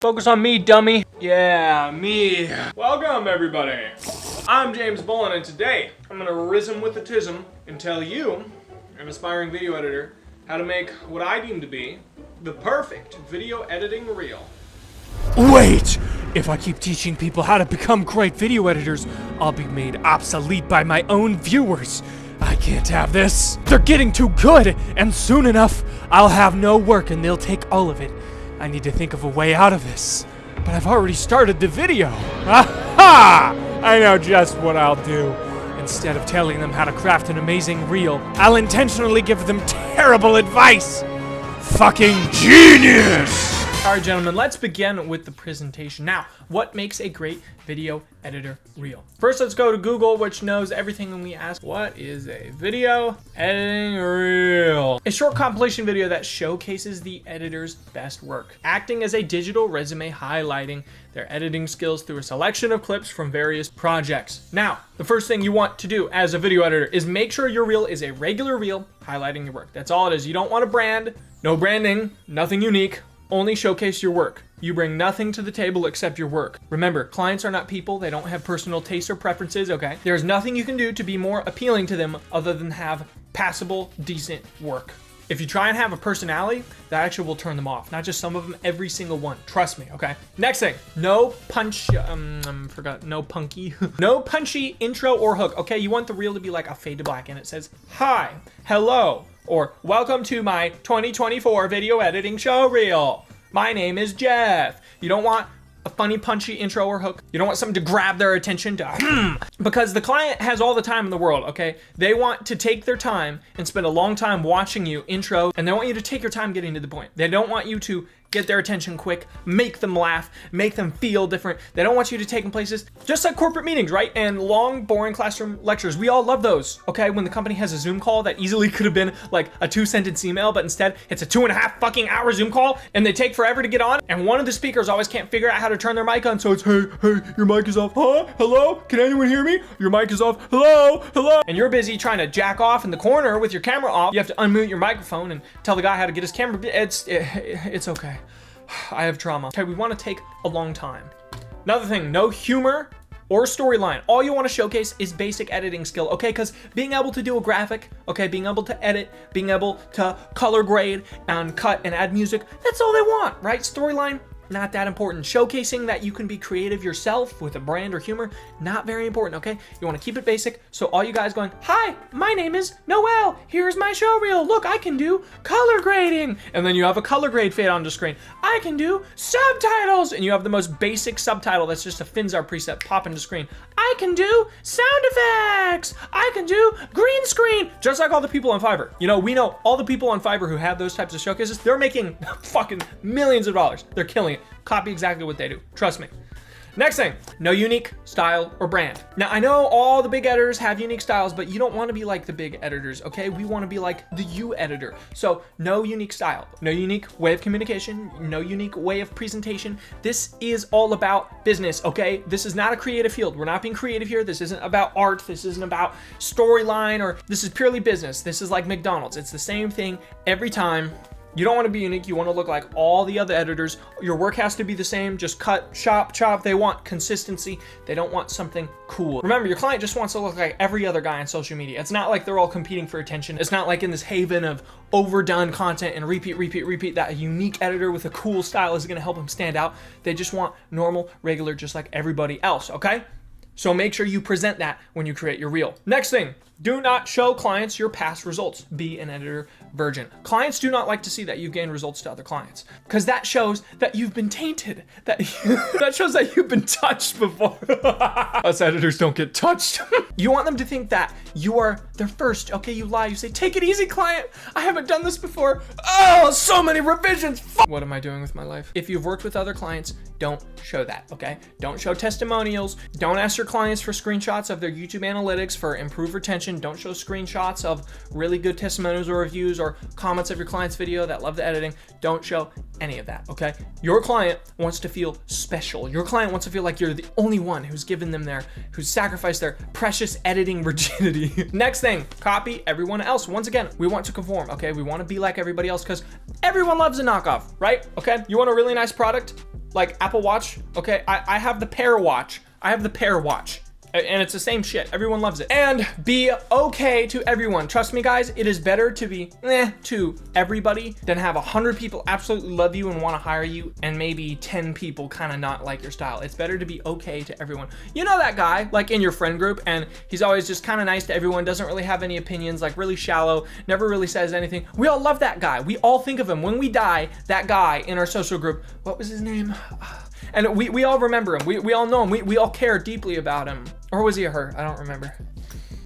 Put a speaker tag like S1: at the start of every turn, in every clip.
S1: Focus on me, dummy. Yeah, me. Welcome, everybody. I'm James Bolan, and today I'm gonna rism with a tism and tell you, an aspiring video editor, how to make what I deem to be the perfect video editing reel.
S2: Wait! If I keep teaching people how to become great video editors, I'll be made obsolete by my own viewers. I can't have this. They're getting too good, and soon enough, I'll have no work and they'll take all of it. I need to think of a way out of this. But I've already started the video. Aha! I know just what I'll do. Instead of telling them how to craft an amazing reel, I'll intentionally give them terrible advice. Fucking genius!
S1: All right, gentlemen, let's begin with the presentation. Now, what makes a great video editor reel? First, let's go to Google, which knows everything when we ask, what is a video editing reel? A short compilation video that showcases the editor's best work, acting as a digital resume highlighting their editing skills through a selection of clips from various projects. Now, the first thing you want to do as a video editor is make sure your reel is a regular reel highlighting your work. That's all it is. You don't want a brand, no branding, nothing unique. Only showcase your work. You bring nothing to the table except your work. Remember, clients are not people. They don't have personal tastes or preferences, okay? There's nothing you can do to be more appealing to them other than have passable, decent work. If you try and have a personality, that actually will turn them off. Not just some of them, every single one. Trust me, okay? Next thing, no punchy, no punchy intro or hook, okay? You want the reel to be like a fade to black and it says, hi, hello, or welcome to my 2024 video editing show reel. My name is Jeff. You don't want a funny punchy intro or hook. You don't want something to grab their attention because the client has all the time in the world, okay? They want to take their time and spend a long time watching you intro, and they want you to take your time getting to the point. They don't want you to get their attention quick, make them laugh, make them feel different. They don't want you to take them places, just like corporate meetings, right? And long, boring classroom lectures. We all love those, okay? When the company has a Zoom call that easily could have been like a 2-sentence email, but instead it's a 2.5 fucking hour Zoom call, and they take forever to get on, and one of the speakers always can't figure out how to turn their mic on, so it's, hey, your mic is off. Huh? Hello? Can anyone hear me? Your mic is off. Hello? And you're busy trying to jack off in the corner with your camera off. You have to unmute your microphone and tell the guy how to get his camera. It's okay. I have trauma. Okay, we want to take a long time. Another thing, no humor or storyline. All you want to showcase is basic editing skill, okay? Because being able to do a graphic, okay, being able to edit, being able to color grade and cut and add music, that's all they want, right? Storyline, not that important. Showcasing that you can be creative yourself with a brand or humor, not very important, okay? You want to keep it basic. So all you guys going, hi, my name is Noel. Here's my show reel. Look, I can do color grading. And then you have a color grade fade on the screen. I can do subtitles. And you have the most basic subtitle that's just a Finzar preset pop into screen. I can do sound effects. I can do green screen. Just like all the people on Fiverr. You know, we know all the people on Fiverr who have those types of showcases, they're making fucking millions of dollars. They're killing it. Copy exactly what they do. Trust me. Next thing, no unique style or brand. Now, I know all the big editors have unique styles, but you don't want to be like the big editors, okay? We want to be like the you editor. So no unique style, no unique way of communication, no unique way of presentation. This is all about business, okay? This is not a creative field. We're not being creative here. This isn't about art. This isn't about storyline, or this is purely business. This is like McDonald's. It's the same thing every time. You don't want to be unique. You want to look like all the other editors. Your work has to be the same. Just cut, chop. They want consistency. They don't want something cool. Remember, your client just wants to look like every other guy on social media. It's not like they're all competing for attention. It's not like in this haven of overdone content and repeat that a unique editor with a cool style is going to help them stand out. They just want normal, regular, just like everybody else, okay? So make sure you present that when you create your reel. Next thing, do not show clients your past results. Be an editor virgin. Clients do not like to see that you've gained results to other clients because that shows that you've been tainted. That shows that you've been touched before. Us editors don't get touched. You want them to think that you are their first. Okay, you lie. You say, take it easy, client. I haven't done this before. Oh, so many revisions. What am I doing with my life? If you've worked with other clients, don't show that, okay? Don't show testimonials. Don't ask your clients for screenshots of their YouTube analytics for improved retention. Don't show screenshots of really good testimonials or reviews or comments of your client's video that love the editing. Don't show any of that, okay? Your client wants to feel special. Your client wants to feel like you're the only one who's given them who's sacrificed their precious editing virginity. Next thing, copy everyone else. Once again, we want to conform, okay? We want to be like everybody else because everyone loves a knockoff, right? Okay? You want a really nice product? Like Apple Watch, okay, I have the Pair Watch. I have the Pair Watch. And it's the same shit. Everyone loves it. And be okay to everyone. Trust me, guys, it is better to be to everybody than have 100 people absolutely love you and want to hire you and maybe 10 people kind of not like your style. It's better to be okay to everyone. You know that guy, like in your friend group, and he's always just kind of nice to everyone, doesn't really have any opinions, like really shallow, never really says anything. We all love that guy. We all think of him. When we die, that guy in our social group, what was his name? And we all remember him. We all know him. We all care deeply about him. Or was he a her? I don't remember.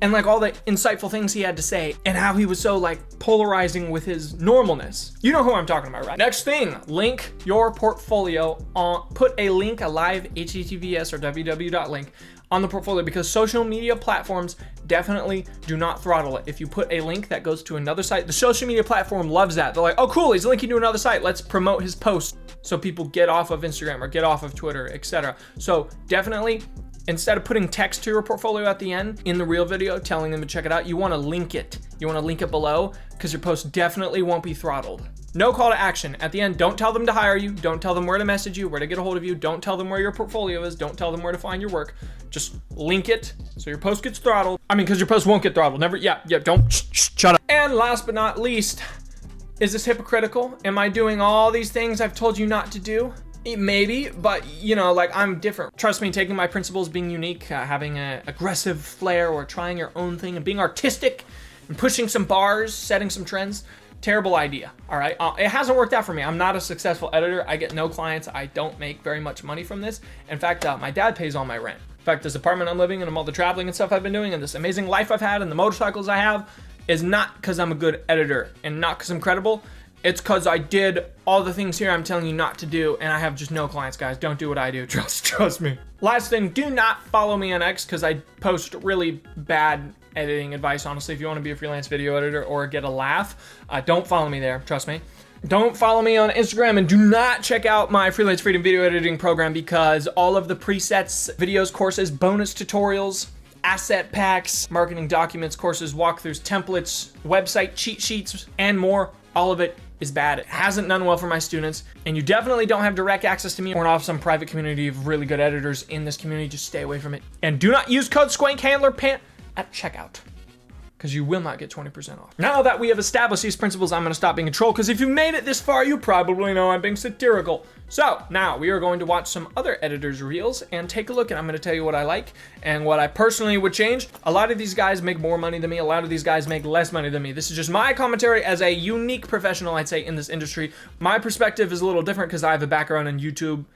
S1: And like all the insightful things he had to say and how he was so like polarizing with his normalness. You know who I'm talking about, right? Next thing, link your portfolio on, put a link, a live HTTPS or www.link on the portfolio, because social media platforms definitely do not throttle it. If you put a link that goes to another site, the social media platform loves that. They're like, oh cool, he's linking to another site. Let's promote his post so people get off of Instagram or get off of Twitter, etc. So definitely, instead of putting text to your portfolio at the end in the real video telling them to check it out, you want to link it. You want to link it below because your post definitely won't be throttled. No call to action. At the end, don't tell them to hire you. Don't tell them where to message you, where to get a hold of you. Don't tell them where your portfolio is. Don't tell them where to find your work. Just link it so your post gets throttled. I mean, because your post won't get throttled. Never, yeah, don't, shut up. And last but not least, is this hypocritical? Am I doing all these things I've told you not to do? Maybe, but you know, like I'm different. Trust me, taking my principles, being unique, having an aggressive flair, or trying your own thing and being artistic and pushing some bars, setting some trends, terrible idea, all right? It hasn't worked out for me. I'm not a successful editor. I get no clients. I don't make very much money from this. In fact, my dad pays all my rent. In fact, this apartment I'm living in and all the traveling and stuff I've been doing and this amazing life I've had and the motorcycles I have is not because I'm a good editor and not because I'm credible. It's because I did all the things here I'm telling you not to do, and I have just no clients, guys. Don't do what I do. Trust me. Last thing, do not follow me on X because I post really bad editing advice, honestly. If you want to be a freelance video editor or get a laugh, don't follow me there. Trust me. Don't follow me on Instagram, and do not check out my Freelance Freedom video editing program because all of the presets, videos, courses, bonus tutorials, asset packs, marketing documents, courses, walkthroughs, templates, website cheat sheets, and more, all of it is bad. It hasn't done well for my students, and you definitely don't have direct access to me or off some private community of really good editors in this community. Just stay away from it. And do not use code SQUANKHANDLERPANT at checkout, because you will not get 20% off. Now that we have established these principles, I'm gonna stop being a troll, because if you made it this far, you probably know I'm being satirical. So now we are going to watch some other editors' reels and take a look, and I'm gonna tell you what I like and what I personally would change. A lot of these guys make more money than me. A lot of these guys make less money than me. This is just my commentary as a unique professional, I'd say, in this industry. My perspective is a little different because I have a background in YouTube,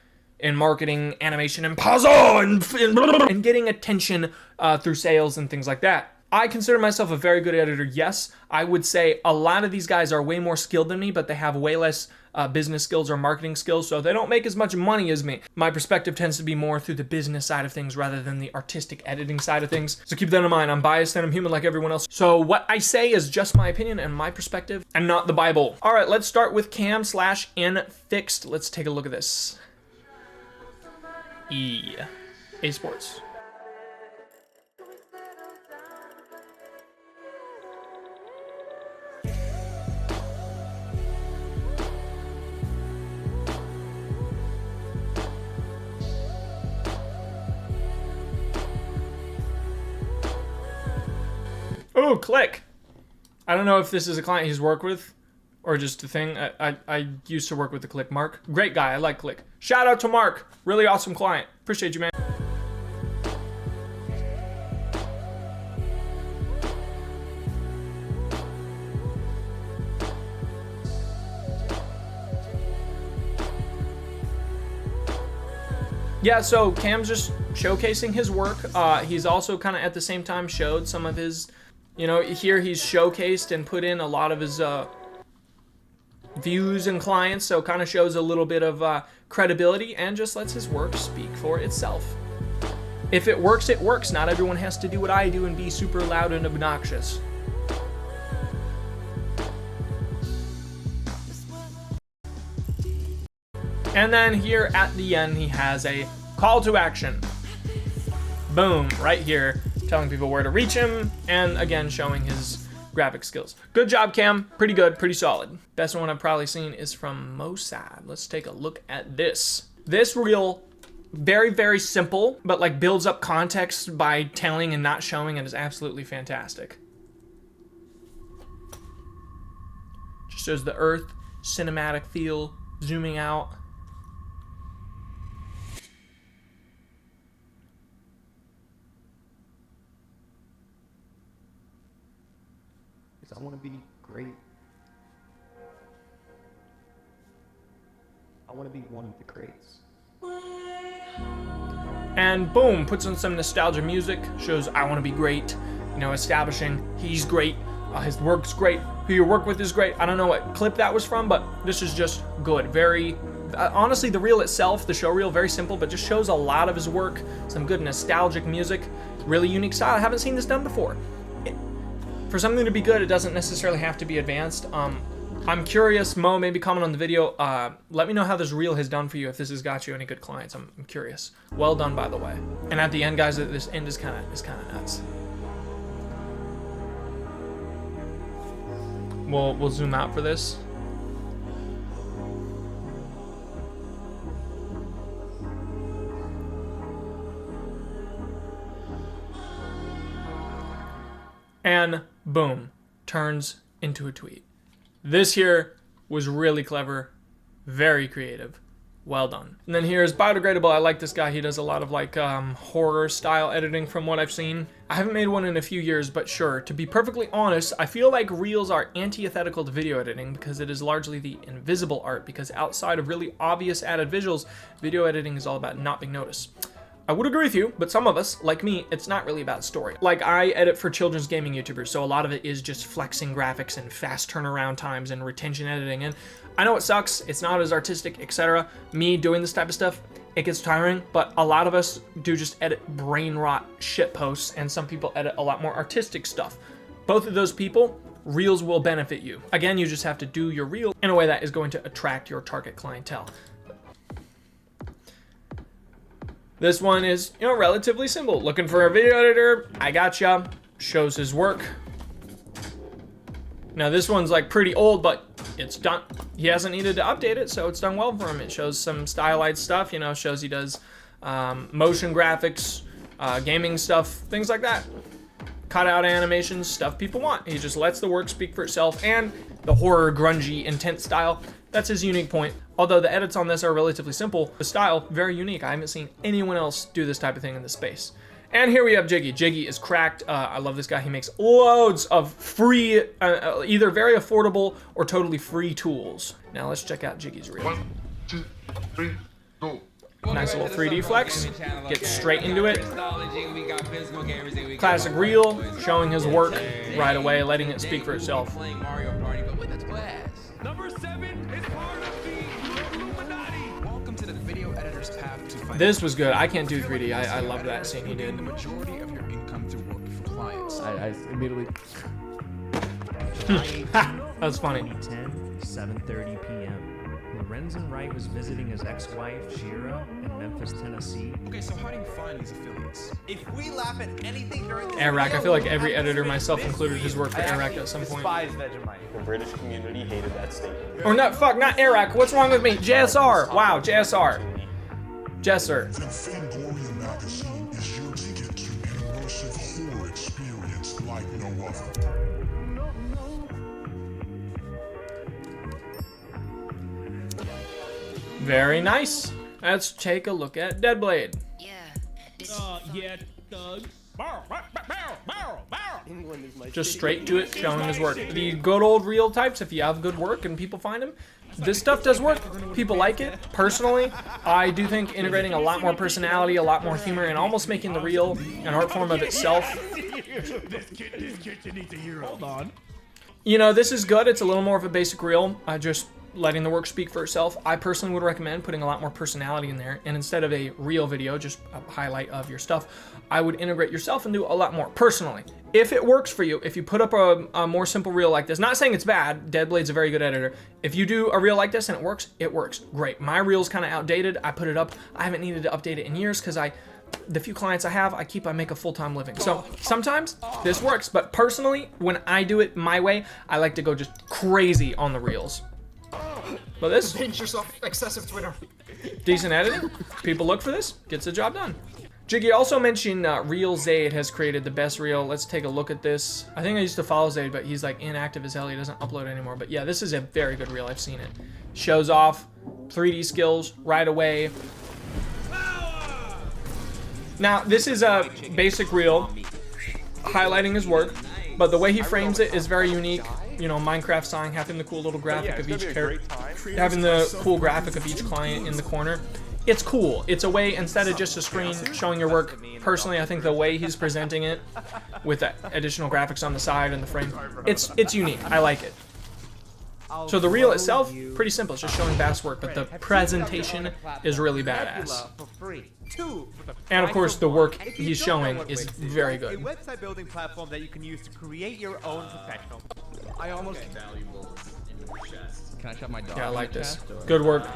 S1: in marketing, animation, and puzzle, and getting attention through sales and things like that. I consider myself a very good editor. Yes, I would say a lot of these guys are way more skilled than me, but they have way less business skills or marketing skills, so they don't make as much money as me. My perspective tends to be more through the business side of things rather than the artistic editing side of things. So keep that in mind. I'm biased and I'm human like everyone else. So what I say is just my opinion and my perspective and not the Bible. All right, let's start with Cam/Infixed. Let's take a look at this. A Sports. Oh, Click. I don't know if this is a client he's worked with or just a thing. I used to work with the Click. Mark, great guy. I like Click. Shout out to Mark. Really awesome client. Appreciate you, man. Yeah, so Cam's just showcasing his work. He's also kind of at the same time showed some of his, you know, here he's showcased and put in a lot of his views and clients, so kind of shows a little bit of credibility and just lets his work speak for itself. If it works, it works. Not everyone has to do what I do and be super loud and obnoxious. And then here at the end, he has a call to action. Boom, right here, telling people where to reach him, and again, showing his graphic skills. Good job, Cam. Pretty good, pretty solid. Best one I've probably seen is from Mossad. Let's take a look at this. This reel, very, very simple, but like builds up context by telling and not showing, and is absolutely fantastic. Just shows the Earth, cinematic feel, zooming out.
S3: I want to be great. I want to be one of the greats.
S1: And boom, puts on some nostalgia music, shows I want to be great, you know, establishing he's great, his work's great, who you work with is great. I don't know what clip that was from, but this is just good. Very, honestly, the reel itself, the show reel, very simple, but just shows a lot of his work, some good nostalgic music, really unique style. I haven't seen this done before. For something to be good, it doesn't necessarily have to be advanced. I'm curious, Mo, maybe comment on the video. Let me know how this reel has done for you, if this has got you any good clients. I'm curious. Well done, by the way. And at the end, guys, this end is kind of nuts. We'll zoom out for this. And boom, turns into a tweet. This here was really clever, very creative, well done. And then here's Biodegradable. I like this guy. He does a lot of like horror style editing from what I've seen. I haven't made one in a few years, but sure. To be perfectly honest, I feel like reels are antithetical to video editing because it is largely the invisible art, because outside of really obvious added visuals, video editing is all about not being noticed. I would agree with you, but some of us, like me, it's not really about story. Like, I edit for children's gaming YouTubers, so a lot of it is just flexing graphics and fast turnaround times and retention editing, and I know it sucks, it's not as artistic, etc. Me doing this type of stuff, it gets tiring, but a lot of us do just edit brain rot shit posts, and some people edit a lot more artistic stuff. Both of those people, reels will benefit you. Again, you just have to do your reel in a way that is going to attract your target clientele. This one is, you know, relatively simple. Looking for a video editor, I gotcha. Shows his work. Now this one's like pretty old, but it's done. He hasn't needed to update it, so it's done well for him. It shows some stylized stuff, you know, shows he does motion graphics, gaming stuff, things like that. Cutout animations, stuff people want. He just lets the work speak for itself, and the horror, grungy, intense style. That's his unique point. Although the edits on this are relatively simple, the style, very unique. I haven't seen anyone else do this type of thing in this space. And here we have Jiggy. Jiggy is cracked. I love this guy. He makes loads of free, either very affordable or totally free tools. Now let's check out Jiggy's reel.
S4: 1, 2, 3, go.
S1: Nice little 3D flex. Get straight into it. Classic reel, showing his work right away, letting it speak for itself.
S5: Number 7 is part of the Illuminati. Welcome to the video editor's path to find.
S1: This was good. I can't do 3D. I love that scene he did.
S5: The majority of your income through work for clients.
S3: I immediately.
S1: That's funny.
S6: 2010, 7:30 p.m. Lorenzen Wright was visiting his ex-wife Shira in Memphis, Tennessee.
S5: Okay, so how do you find these affiliates?
S7: If we laugh at anything during this
S1: Airrack. I
S7: video,
S1: feel like every editor, myself included, has worked for
S7: I
S1: Airrack
S7: actually
S1: at some point.
S7: despise Vegemite.
S3: The British community hated that statement.
S1: Or not, fuck, not Airrack. What's wrong with me? JSR. Wow, JSR. Jesser.
S8: The Fangoria magazine is your ticket to an immersive horror experience like no other.
S1: Very nice. Let's take a look at Deadblade.
S5: Yeah, Doug.
S1: Just straight to it, showing his work. The good old reel types, if you have good work and people find them, this stuff does work. People like it. Personally, I do think integrating a lot more personality, a lot more humor, and almost making the reel an art form of itself.
S5: This kitchen needs a hero. Hold on.
S1: You know, this is good. It's a little more of a basic reel. Just letting the work speak for itself. I personally would recommend putting a lot more personality in there, and instead of a real video, just a highlight of your stuff, I would integrate yourself and do a lot more personally. If it works for you, if you put up a more simple reel like this, not saying it's bad, Deadblade's a very good editor. If you do a reel like this and it works, great. My reel's kind of outdated. I put it up. I haven't needed to update it in years because the few clients I have, I make a full-time living. So sometimes this works, but personally, when I do it my way, I like to go just crazy on the reels. But this,
S9: Pinch yourself, excessive Twitter.
S1: decent editing. People look for this, gets the job done. Jiggy also mentioned Real Zayd has created the best reel. Let's take a look at this. I think I used to follow Zayd, but he's like inactive as hell. He doesn't upload anymore. But yeah, this is a very good reel. I've seen it. Shows off 3D skills right away. Now, this is a basic reel highlighting his work, but the way he frames it is very unique. You know, Minecraft sign, having the cool little graphic of each character, having the cool graphic of each client in the corner. It's cool. It's a way, instead of just a screen showing your work, personally, I think the way he's presenting it with additional graphics on the side and the frame, it's unique. I like it. So the reel itself, pretty simple. It's just showing Bass work, but the presentation is really badass. And of course, the work he's showing is very
S7: A
S1: good.
S7: website building platform that you can use to create your own professional.
S9: I almost.
S5: Can I shove my dog?
S1: Yeah, I
S5: in
S1: like
S5: the
S1: this.
S5: chest, or-
S1: Good work.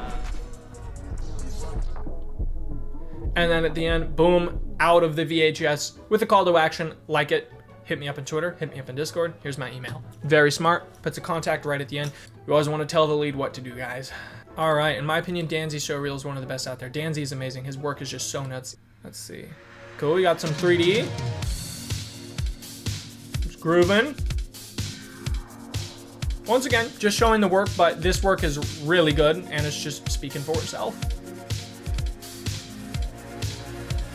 S1: And then at the end, boom, out of the VHS with a call to action. Like it. Hit me up on Twitter, hit me up on Discord. Here's my email. Very smart. Puts a contact right at the end. You always want to tell the lead what to do, guys. All right, in my opinion, Danzy's show reel is one of the best out there. Danzy is amazing. His work is just so nuts. Let's see. Cool, we got some 3D. Just grooving. Once again, just showing the work, but this work is really good, and it's just speaking for itself.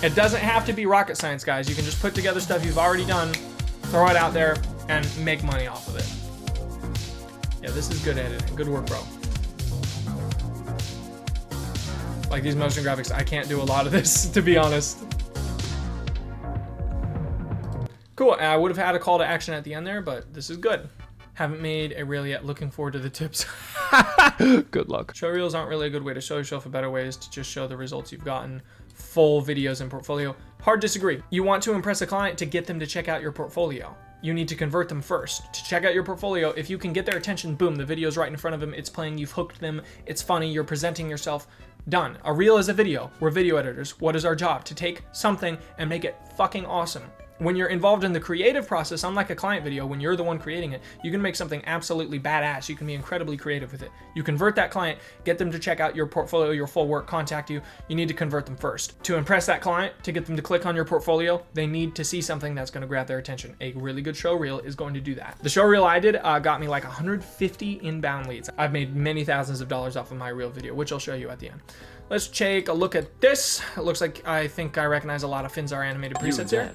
S1: It doesn't have to be rocket science, guys. You can just put together stuff you've already done, throw it out there, and make money off of it. Yeah, this is good editing. Good work, bro. Like these motion graphics, I can't do a lot of this, to be honest. Cool, and I would have had a call to action at the end there, but this is good. Haven't made a reel yet. Looking forward to the tips. Good luck. Show reels aren't really a good way to show yourself. A better way is to just show the results you've gotten. Full videos and portfolio. Hard disagree. You want to impress a client to get them to check out your portfolio. You need to convert them first. To check out your portfolio, if you can get their attention, boom, the video's right in front of them, it's playing, you've hooked them, it's funny, you're presenting yourself, done. A reel is a video. We're video editors. What is our job? To take something and make it fucking awesome. When you're involved in the creative process, unlike a client video, when you're the one creating it, you can make something absolutely badass. You can be incredibly creative with it. You convert that client, get them to check out your portfolio, your full work, contact you. You need to convert them first. To impress that client, to get them to click on your portfolio, they need to see something that's going to grab their attention. A really good show reel is going to do that. The show reel I did got me like 150 inbound leads. I've made many thousands of dollars off of my reel video, which I'll show you at the end. Let's take a look at this. It looks like I think I recognize a lot of Finzar animated presets here.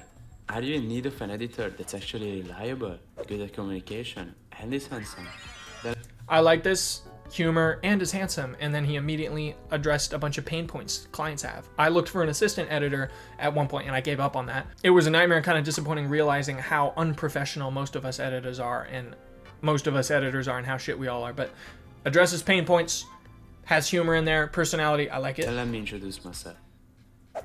S10: Are you in need of an editor that's actually reliable, good at communication, and is handsome?
S1: I like this humor and is handsome, and then he immediately addressed a bunch of pain points clients have. I looked for an assistant editor at one point and I gave up on that. It was a nightmare and kind of disappointing realizing how unprofessional most of us editors are and how shit we all are, but addresses pain points, has humor in there, personality, I like it.
S10: Let me introduce myself.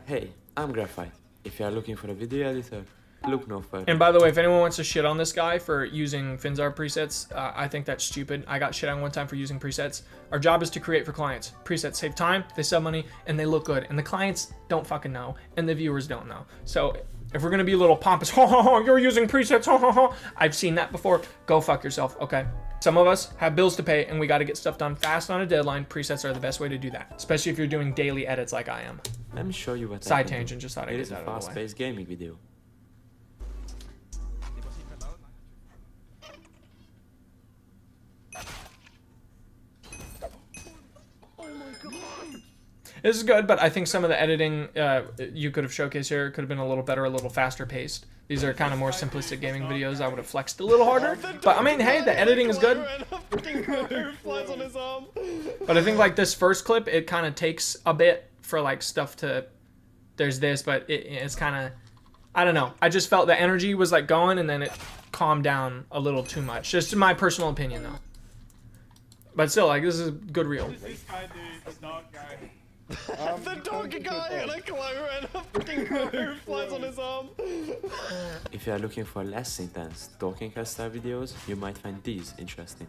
S10: Hey, I'm Graphite. If you are looking for a video editor, look no further.
S1: And by the way, if anyone wants to shit on this guy for using Finzar presets, I think that's stupid. I got shit on one time for using presets. Our job is to create for clients. Presets save time, they save money, and they look good. And the clients don't fucking know, and the viewers don't know. So if we're gonna be a little pompous, ho ho ho, you're using presets, ho ho ho. I've seen that before. Go fuck yourself, okay? Some of us have bills to pay, and we gotta get stuff done fast on a deadline. Presets are the best way to do that, especially if you're doing daily edits like I am.
S10: Let me show you what
S1: Side
S10: I can do.
S1: tangent, just thought I'd
S10: It
S1: get
S10: is a
S1: that out of the way.
S10: fast-paced gaming video.
S1: This is good, but I think some of the editing you could have showcased here could have been a little better, a little faster paced. These are kind of more simplistic gaming videos. I would have flexed a little harder. But I mean, hey, the editing is good. But I think like this first clip, it kind of takes a bit for like stuff to, there's this, but it's kind of, I don't know. I just felt the energy was like going and then it calmed down a little too much. Just my personal opinion though. But still, like, this is a good reel.
S2: This guy, dude, this dog guy.
S5: The donkey guy and a climber and a fucking bird flies on his arm.
S10: If you are looking for less intense talking style videos, you might find these interesting.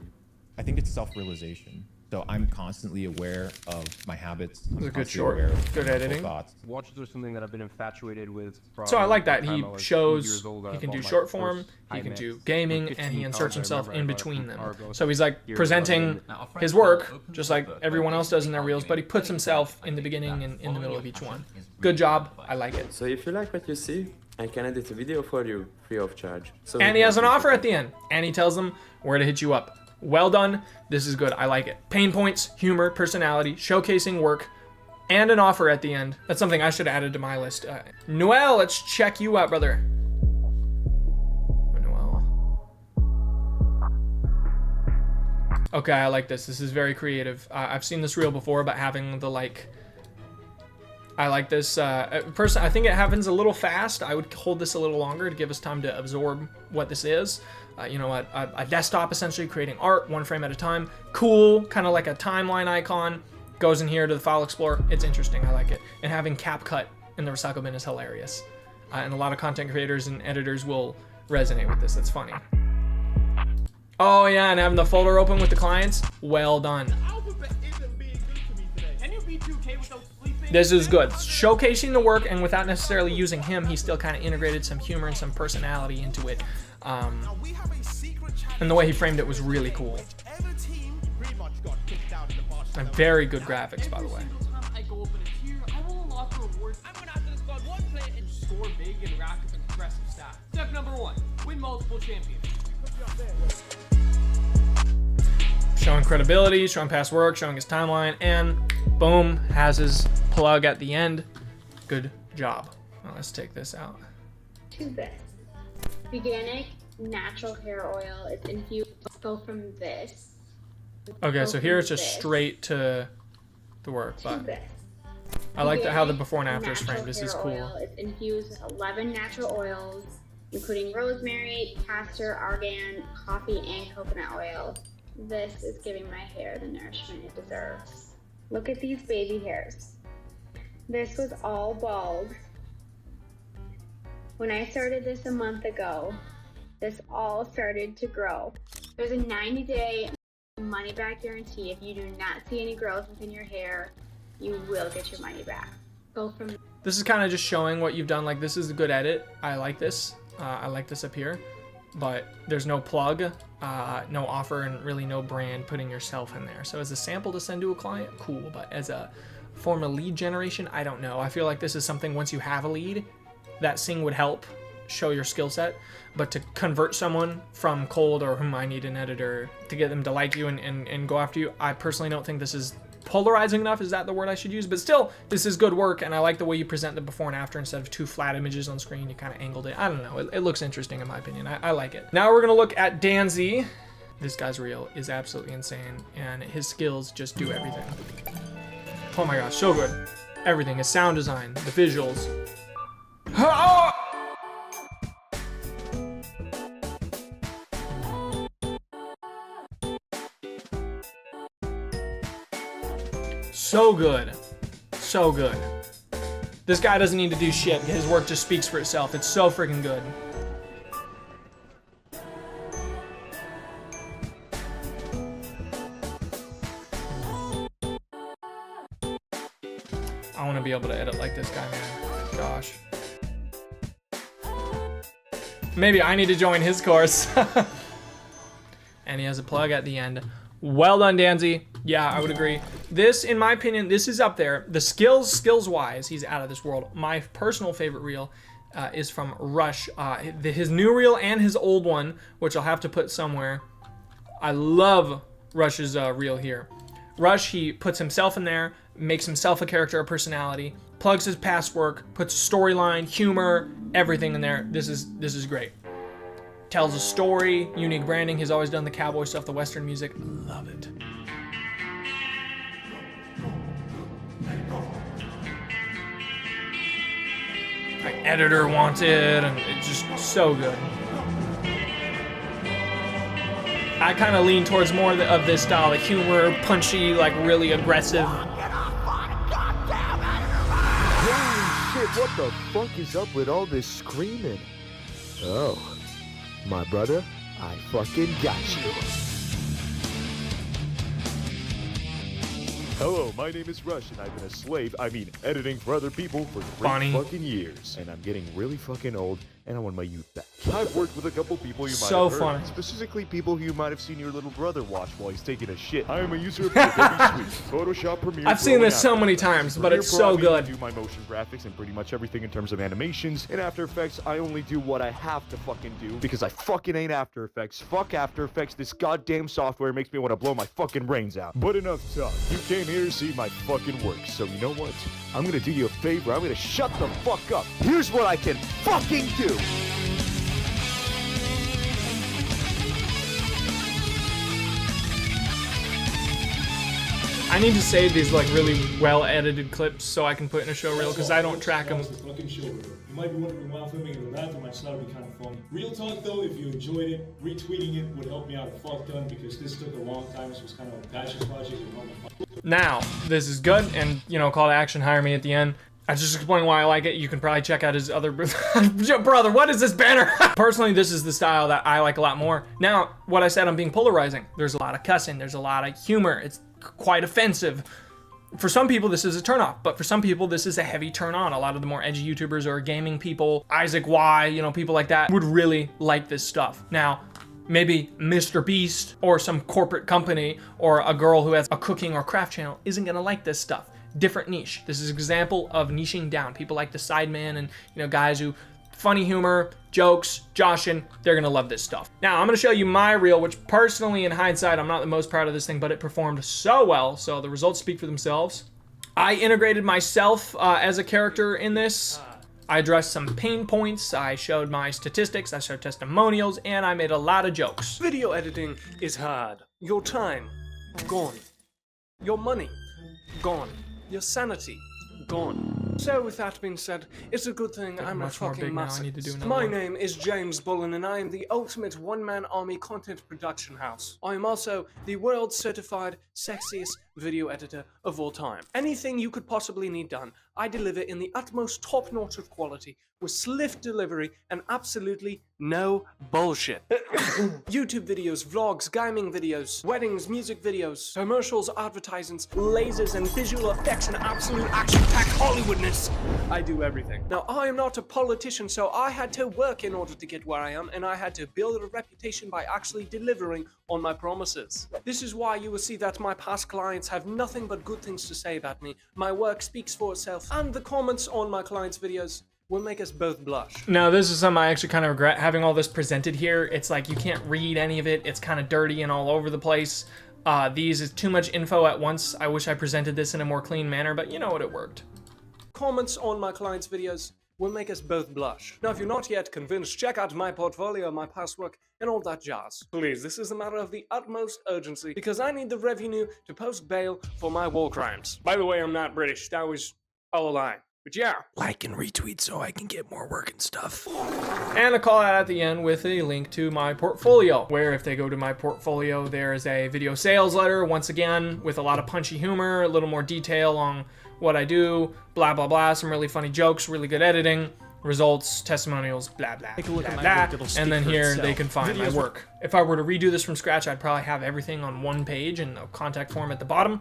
S11: I think it's self-realization. So I'm constantly aware of my habits.
S1: It was a good short. Good editing.
S3: Watches are something that I've been infatuated with.
S1: So I like that. He shows
S3: years old,
S1: he
S3: I
S1: can
S3: bought
S1: do
S3: my
S1: short form,
S3: first
S1: he can
S3: IMAX,
S1: do gaming,
S3: like
S1: and he
S3: 15
S1: inserts
S3: cards. I
S1: himself
S3: remember
S1: in
S3: I bought it
S1: between
S3: from
S1: them.
S3: Argos
S1: So he's like
S3: years
S1: presenting
S3: ago.
S1: his work just like everyone else does in their reels, but he puts himself in the beginning and in the middle of each one. Good job. I like it.
S10: So if you like what you see, I can edit a video for you, free of charge. So
S1: And he has an offer at the end, and he tells them where to hit you up. Well done. This is good. I like it. Pain points, humor, personality, showcasing work, and an offer at the end. That's something I should have added to my list. Noel, let's check you out, brother. Noel. Okay, I like this. This is very creative. I've seen this reel before, but having the like... I like this. Personally, I think it happens a little fast. I would hold this a little longer to give us time to absorb what this is. You know, a desktop essentially creating art one frame at a time. Cool, kind of like a timeline icon. Goes in here to the file explorer. It's interesting. I like it. And having CapCut in the recycle bin is hilarious. And a lot of content creators and editors will resonate with this. That's funny. Oh yeah, and having the folder open with the clients. Well done. This is good. Showcasing the work, and without necessarily using him, he still kind of integrated some humor and some personality into it. And the way he framed it was really cool. And very good graphics, by the way.
S12: I go up in a tier, I will unlock rewards. I'm gonna after the squad one play and score big and rack up an impressive stat. Step number 1, win multiple champions.
S1: Showing credibility, showing past work, showing his timeline, and boom, has his plug at the end. Good job. Well, let's take this out.
S13: To this. Organic natural hair oil is infused. Go from this.
S1: Okay, so here it's just straight to the work, but I like how the before and after is framed. This is cool.
S13: Oil is infused with 11 natural oils, including rosemary, castor, argan, coffee, and coconut oil. This is giving my hair the nourishment it deserves. Look at these baby hairs. This was all bald. When I started this a month ago, this all started to grow. There's a 90-day money-back guarantee. If you do not see any growth within your hair, you will get your money back. Go from.
S1: This is kind of just showing what you've done. Like, this is a good edit. I like this. I like this up here. But there's no plug, no offer, and really no brand putting yourself in there. So as a sample to send to a client, cool. But as a form of lead generation, I don't know. I feel like this is something, once you have a lead, that Sing would help show your skill set. But to convert someone from cold, or whom I need an editor, to get them to like you and go after you, I personally don't think this is polarizing enough. Is that the word I should use? But still, this is good work, and I like the way you present the before and after. Instead of two flat images on screen, you kind of angled it. I don't know. It looks interesting in my opinion. I like it. Now we're gonna look at Danzy. This guy's reel is absolutely insane, and his skills just do everything. Oh my gosh, so good. Everything, his sound design, the visuals. Oh! So good. So good. This guy doesn't need to do shit. His work just speaks for itself. It's so freaking good. I want to be able to edit like this guy, man. Gosh. Maybe I need to join his course. And he has a plug at the end. Well done, Danzy. Yeah, I would agree. This, in my opinion, this is up there. The skills-wise, he's out of this world. My personal favorite reel is from Rush. His new reel and his old one, which I'll have to put somewhere. I love Rush's reel here. Rush, he puts himself in there, makes himself a character, a personality, plugs his past work, puts storyline, humor, everything in there. This is great. Tells a story, unique branding. He's always done the cowboy stuff, the Western music. Love it. My editor wants it, and it's just so good. I kind of lean towards more of this style, the humor, punchy, like really aggressive.
S14: Holy shit, what the fuck is up with all this screaming? Oh. My brother, I fucking got you. Hello, my name is Rush, and I've been a slave, editing for other people for 3 fucking years. And I'm getting really fucking old, and I want my youth back. I've worked with a couple people you might have heard.
S1: Funny.
S14: Specifically people who you might have seen your little brother watch while he's taking a shit. I am a user of Adobe Suite, Photoshop, Premiere.
S1: I've seen this so many times, but it's so good.
S14: I do my motion graphics and pretty much everything in terms of animations. In After Effects, I only do what I have to fucking do because I fucking ain't After Effects. Fuck After Effects. This goddamn software makes me want to blow my fucking brains out. But enough talk. You came here to see my fucking work. So you know what? I'm gonna do you a favor. I'm gonna shut the fuck up. Here's what I can fucking do.
S1: I need to save these like really well edited clips so I can put in a show reel because I don't track them.
S15: You might be wondering why I'm filming in the bathroom. I just thought it'd be kind of funny. Real talk though, if you enjoyed it, retweeting it would help me out a fuck ton because this took a long time. This was kind of a passion project.
S1: Now, this is good, and call to action, hire me at the end. I just explained why I like it. You can probably check out his other brother. What is this banner? Personally, this is the style that I like a lot more. Now, what I said, I'm being polarizing. There's a lot of cussing. There's a lot of humor. It's quite offensive. For some people, this is a turnoff, but for some people, this is a heavy turn on. A lot of the more edgy YouTubers or gaming people, Isaac Y, people like that, would really like this stuff. Now, maybe Mr. Beast or some corporate company or a girl who has a cooking or craft channel isn't gonna like this stuff. Different niche. This is an example of niching down. People like the Sideman and guys who funny humor, jokes, joshing, they're gonna love this stuff. Now, I'm gonna show you my reel, which personally, in hindsight, I'm not the most proud of this thing, but it performed so well, so the results speak for themselves. I integrated myself as a character in this. I addressed some pain points, I showed my statistics, I showed testimonials, and I made a lot of jokes.
S16: Video editing is hard. Your time, gone. Your money, gone. Your sanity, gone. So with that being said, it's a good thing I'm a fucking masochist. My name is James Bolan, and I am the ultimate one-man army content production house. I am also the world certified sexiest video editor of all time. Anything you could possibly need done, I deliver in the utmost top-notch of quality with swift delivery and absolutely no bullshit. YouTube videos, vlogs, gaming videos, weddings, music videos, commercials, advertisements, lasers and visual effects and absolute action-packed Hollywoodness. I do everything. Now, I am not a politician, so I had to work in order to get where I am, and I had to build a reputation by actually delivering on my promises. This is why you will see that my past clients have nothing but good things to say about me. My work speaks for itself, and the comments on my clients' videos will make us both blush.
S1: Now, this is something I actually kind of regret, having all this presented here. It's like you can't read any of it. It's kind of dirty and all over the place. These is too much info at once. I wish I presented this in a more clean manner, but you know what, it worked.
S16: Comments on my clients' videos will make us both blush. Now, if you're not yet convinced, check out my portfolio, my past work, and all that jazz. Please, this is a matter of the utmost urgency, because I need the revenue to post bail for my war crimes. By the way, I'm not British. That was all a lie. But yeah.
S1: Like and retweet so I can get more work and stuff. And a call out at the end with a link to my portfolio, where if they go to my portfolio, there's a video sales letter, once again, with a lot of punchy humor, a little more detail on what I do, blah, blah, blah, some really funny jokes, really good editing, results, testimonials, blah, blah,
S2: Take a look
S1: blah,
S2: at my
S1: blah.
S2: work, it'll speak
S1: And then
S2: for
S1: here
S2: itself.
S1: they can find my
S2: Videos
S1: work. If I were to redo this from scratch, I'd probably have everything on one page and a contact form at the bottom.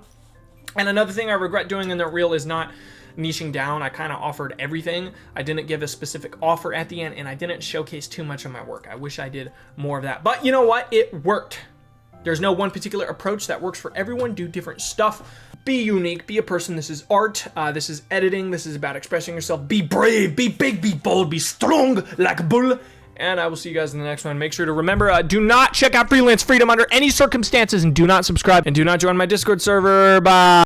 S1: And another thing I regret doing in the reel is not niching down. I kind of offered everything. I didn't give a specific offer at the end, and I didn't showcase too much of my work. I wish I did more of that. But you know what? It worked. There's no one particular approach that works for everyone. Do different stuff. Be unique. Be a person. This is art. This is editing. This is about expressing yourself. Be brave. Be big. Be bold. Be strong like a bull. And I will see you guys in the next one. Make sure to remember, do not check out Freelance Freedom under any circumstances, and do not subscribe, and do not join my Discord server. Bye.